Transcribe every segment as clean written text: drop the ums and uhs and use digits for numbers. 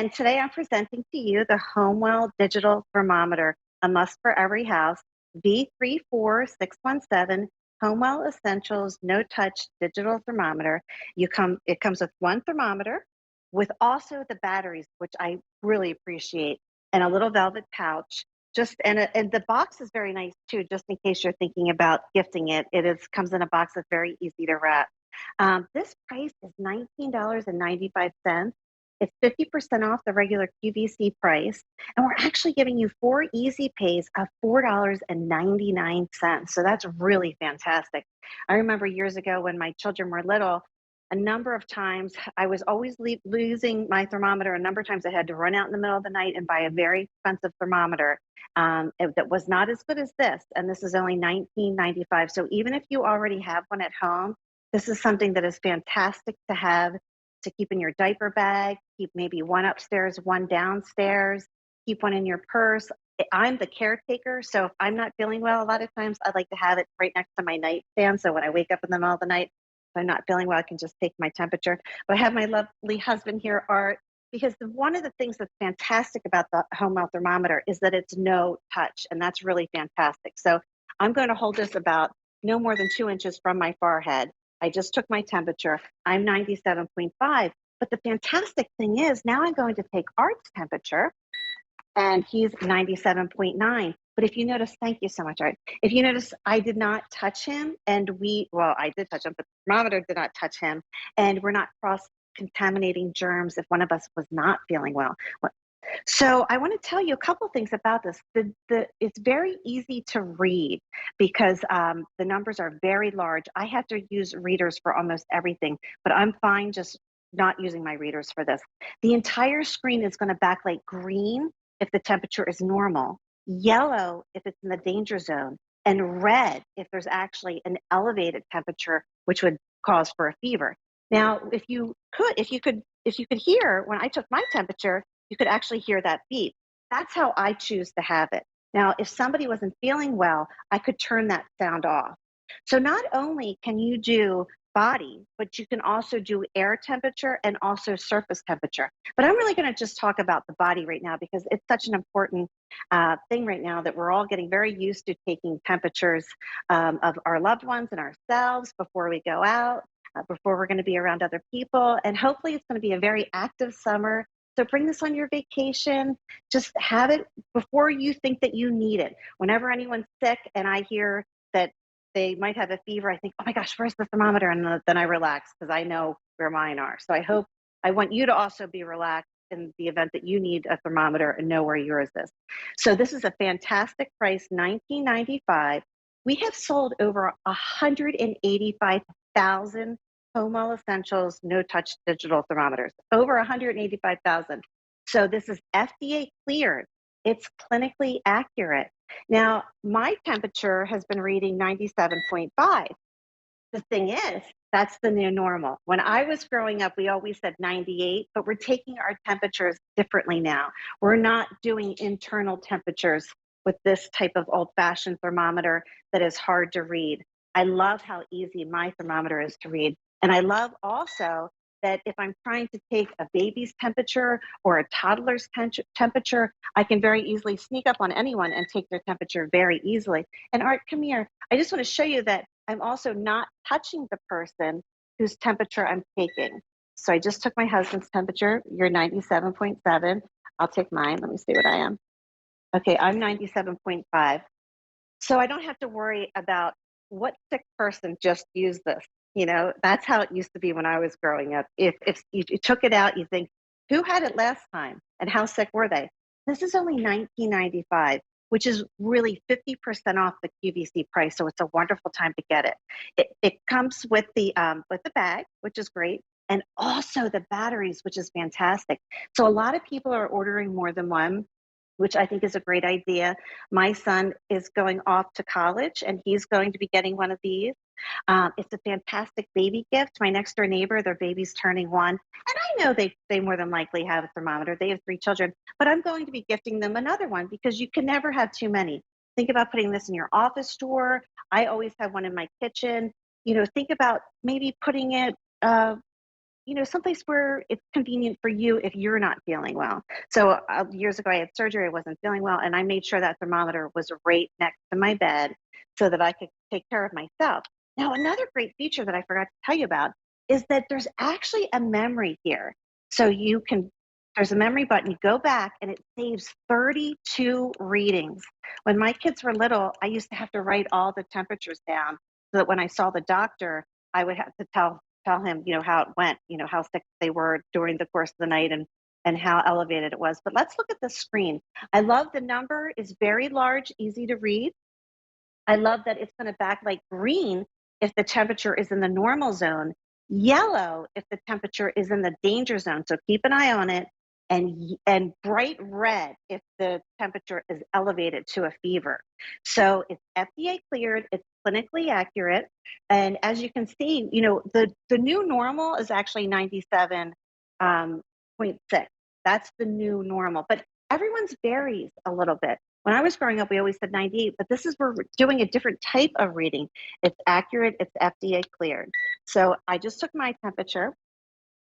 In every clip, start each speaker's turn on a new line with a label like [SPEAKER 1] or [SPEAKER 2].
[SPEAKER 1] And today I'm presenting to you the Homewell Digital Thermometer, a must for every house, V34617 Homewell Essentials No Touch Digital Thermometer. It comes with one thermometer with also the batteries, which I really appreciate, and a little velvet pouch. And the box is very nice too, just in case you're thinking about gifting it. Comes in a box that's very easy to wrap. This price is $19.95. It's 50% off the regular QVC price, and we're actually giving you 4 easy pays of $4.99. So that's really fantastic. I remember years ago when my children were little, a number of times I was always losing my thermometer. A number of times I had to run out in the middle of the night and buy a very expensive thermometer that was not as good as this. And this is only $19.95. So even if you already have one at home, this is something that is fantastic to have to keep in your diaper bag, keep maybe one upstairs, one downstairs, keep one in your purse. I'm the caretaker, so if I'm not feeling well, a lot of times I like to have it right next to my nightstand. So when I wake up in the middle of the night, if I'm not feeling well, I can just take my temperature. But I have my lovely husband here, Art, because one of the things that's fantastic about the Homewell thermometer is that it's no touch, and that's really fantastic. So I'm going to hold this about no more than 2 inches from my forehead. I just took my temperature. I'm 97.5. But the fantastic thing is now I'm going to take Art's temperature, and he's 97.9. But if you notice, thank you so much, Art. If you notice, I did not touch him, and I did touch him, but the thermometer did not touch him, and we're not cross contaminating germs if one of us was not feeling well. So I want to tell you a couple things about this. It's very easy to read because the numbers are very large. I have to use readers for almost everything, but I'm fine just not using my readers for this. The entire screen is going to backlight green if the temperature is normal, yellow if it's in the danger zone, and red if there's actually an elevated temperature, which would cause for a fever. Now, if you could hear when I took my temperature, you could actually hear that beep. That's how I choose to have it. Now, if somebody wasn't feeling well, I could turn that sound off. So not only can you do body, but you can also do air temperature and also surface temperature. But I'm really going to just talk about the body right now because it's such an important thing right now that we're all getting very used to taking temperatures of our loved ones and ourselves before we go out, before we're going to be around other people. And hopefully it's going to be a very active summer. So bring this on your vacation. Just have it before you think that you need it. Whenever anyone's sick and I hear that they might have a fever, I think, oh my gosh, where's the thermometer? And then I relax because I know where mine are. So I want you to also be relaxed in the event that you need a thermometer and know where yours is. So this is a fantastic price, $19.95. We have sold over 185,000 Homewell Essentials No Touch Digital Thermometers, over 185,000. So this is FDA cleared. It's clinically accurate. Now, my temperature has been reading 97.5. The thing is, that's the new normal. When I was growing up, we always said 98, but we're taking our temperatures differently now. We're not doing internal temperatures with this type of old-fashioned thermometer that is hard to read. I love how easy my thermometer is to read. And I love also that if I'm trying to take a baby's temperature or a toddler's temperature, I can very easily sneak up on anyone and take their temperature very easily. And Art, come here. I just want to show you that I'm also not touching the person whose temperature I'm taking. So I just took my husband's temperature. You're 97.7. I'll take mine. Let me see what I am. Okay, I'm 97.5. So I don't have to worry about what sick person just used this. That's how it used to be when I was growing up. If you took it out, you think, who had it last time and how sick were they? This is only $19.95, which is really 50% off the QVC price. So it's a wonderful time to get it. It comes with the bag, which is great, and also the batteries, which is fantastic. So a lot of people are ordering more than one, which I think is a great idea. My son is going off to college and he's going to be getting one of these. It's a fantastic baby gift. My next door neighbor, their baby's turning 1. And I know they more than likely have a thermometer. They have 3 children, but I'm going to be gifting them another one because you can never have too many. Think about putting this in your office drawer. I always have one in my kitchen. Think about maybe putting it someplace where it's convenient for you if you're not feeling well. So years ago, I had surgery. I wasn't feeling well, and I made sure that thermometer was right next to my bed so that I could take care of myself. Now, another great feature that I forgot to tell you about is that there's actually a memory here. So there's a memory button. You go back and it saves 32 readings. When my kids were little, I used to have to write all the temperatures down so that when I saw the doctor, I would have to tell him, how it went, how sick they were during the course of the night and how elevated it was. But let's look at the screen. I love the number is very large, easy to read. I love that it's going to backlight green if the temperature is in the normal zone, yellow if the temperature is in the danger zone. So keep an eye on it, and bright red if the temperature is elevated to a fever. So it's FDA cleared, it's clinically accurate, and as you can see, the new normal is actually 97.6. That's the new normal, but everyone's varies a little bit. When I was growing up, we always said 98, but this is we're doing a different type of reading. It's accurate, it's FDA cleared. So I just took my temperature,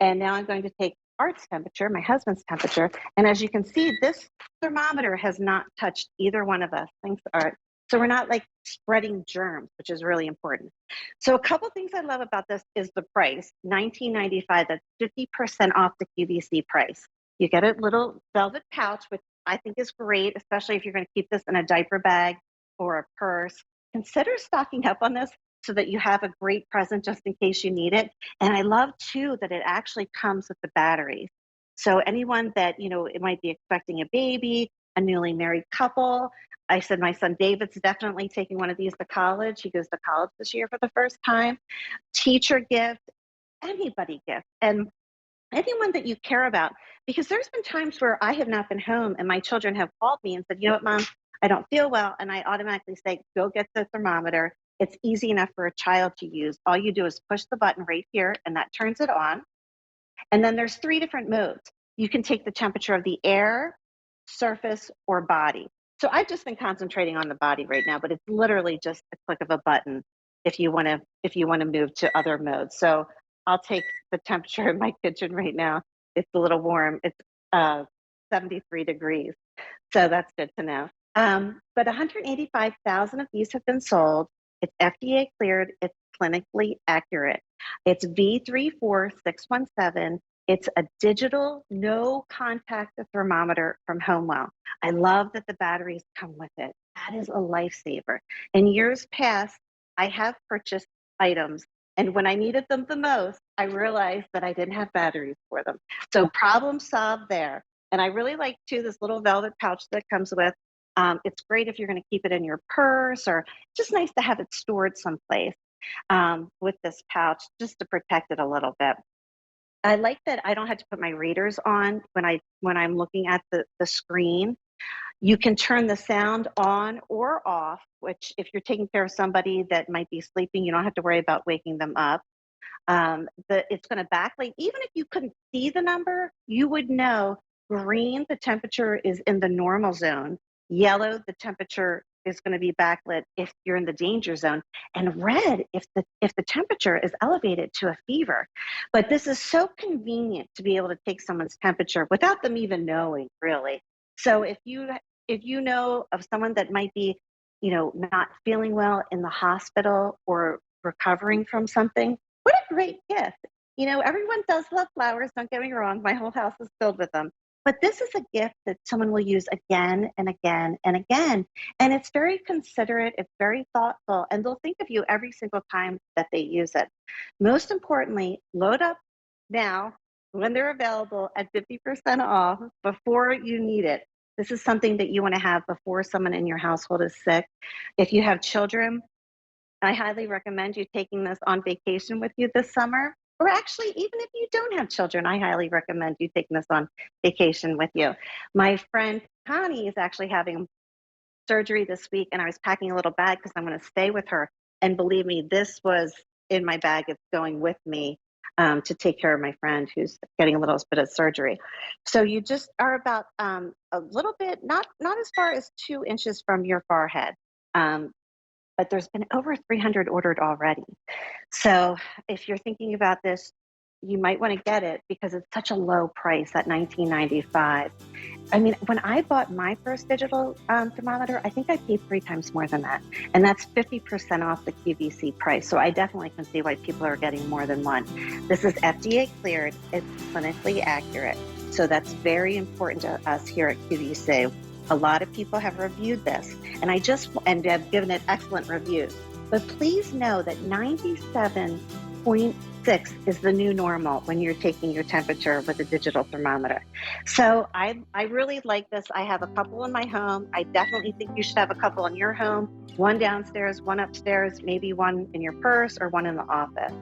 [SPEAKER 1] and now I'm going to take Art's temperature, my husband's temperature. And as you can see, this thermometer has not touched either one of us. Thanks, Art. So we're not like spreading germs, which is really important. So a couple things I love about this is the price, $19.95. That's 50% off the QVC price. You get a little velvet pouch, which I think is great, especially if you're going to keep this in a diaper bag or a purse. Consider stocking up on this so that you have a great present just in case you need it. And I love too that it actually comes with the batteries. So anyone that, it might be expecting a baby, a newly married couple. I said my son David's definitely taking one of these to college. He goes to college this year for the first time. Teacher gift, anybody gift. And anyone that you care about, because there's been times where I have not been home and my children have called me and said, you know what, Mom, I don't feel well. And I automatically say, go get the thermometer. It's easy enough for a child to use. All you do is push the button right here and that turns it on. And then there's 3 different modes. You can take the temperature of the air, surface, or body. So I've just been concentrating on the body right now, but it's literally just a click of a button if you want to move to other modes. So I'll take the temperature in my kitchen right now. It's a little warm. It's 73 degrees. So that's good to know. But 185,000 of these have been sold. It's FDA cleared. It's clinically accurate. It's V34617. It's a digital, no contact thermometer from Homewell. I love that the batteries come with it. That is a lifesaver. In years past, I have purchased items, and when I needed them the most, I realized that I didn't have batteries for them. So problem solved there. And I really like too this little velvet pouch that comes with. It's great if you're going to keep it in your purse, or just nice to have it stored someplace with this pouch just to protect it a little bit. I like that I don't have to put my readers on when I'm looking at the screen. You can turn the sound on or off, which if you're taking care of somebody that might be sleeping, you don't have to worry about waking them up. It's going to backlight. Even if you couldn't see the number, you would know green, the temperature is in the normal zone. Yellow, the temperature is going to be backlit if you're in the danger zone, and red if the temperature is elevated to a fever. But this is so convenient to be able to take someone's temperature without them even knowing, really. So if you know of someone that might be, not feeling well in the hospital or recovering from something, what a great gift. Everyone does love flowers, don't get me wrong. My whole house is filled with them. But this is a gift that someone will use again and again and again. And it's very considerate, it's very thoughtful, and they'll think of you every single time that they use it. Most importantly, load up now when they're available at 50% off before you need it. This is something that you want to have before someone in your household is sick. If you have children, I highly recommend you taking this on vacation with you this summer. Or actually, even if you don't have children, I highly recommend you taking this on vacation with you. My friend Connie is actually having surgery this week, and I was packing a little bag because I'm going to stay with her. And believe me, this was in my bag. It's going with me to take care of my friend who's getting a little bit of surgery. So you just are about a little bit, not as far as 2 inches from your forehead. But there's been over 300 ordered already. So if you're thinking about this, you might want to get it because it's such a low price at $19.95. I mean, when I bought my first digital thermometer, I think I paid 3 times more than that. And that's 50% off the QVC price. So I definitely can see why people are getting more than one. This is FDA cleared, it's clinically accurate. So that's very important to us here at QVC. A lot of people have reviewed this, and have given it excellent reviews. But please know that 97.6 is the new normal when you're taking your temperature with a digital thermometer. So I really like this. I have a couple in my home. I definitely think you should have a couple in your home, one downstairs, one upstairs, maybe one in your purse or one in the office.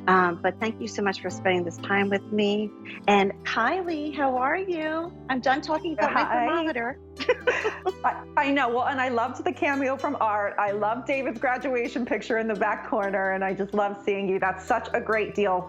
[SPEAKER 1] But thank you so much for spending this time with me. And Kylie, how are you? I'm done talking about my thermometer.
[SPEAKER 2] I know. Well, and I loved the cameo from Art. I love David's graduation picture in the back corner, and I just love seeing you. That's such a great deal.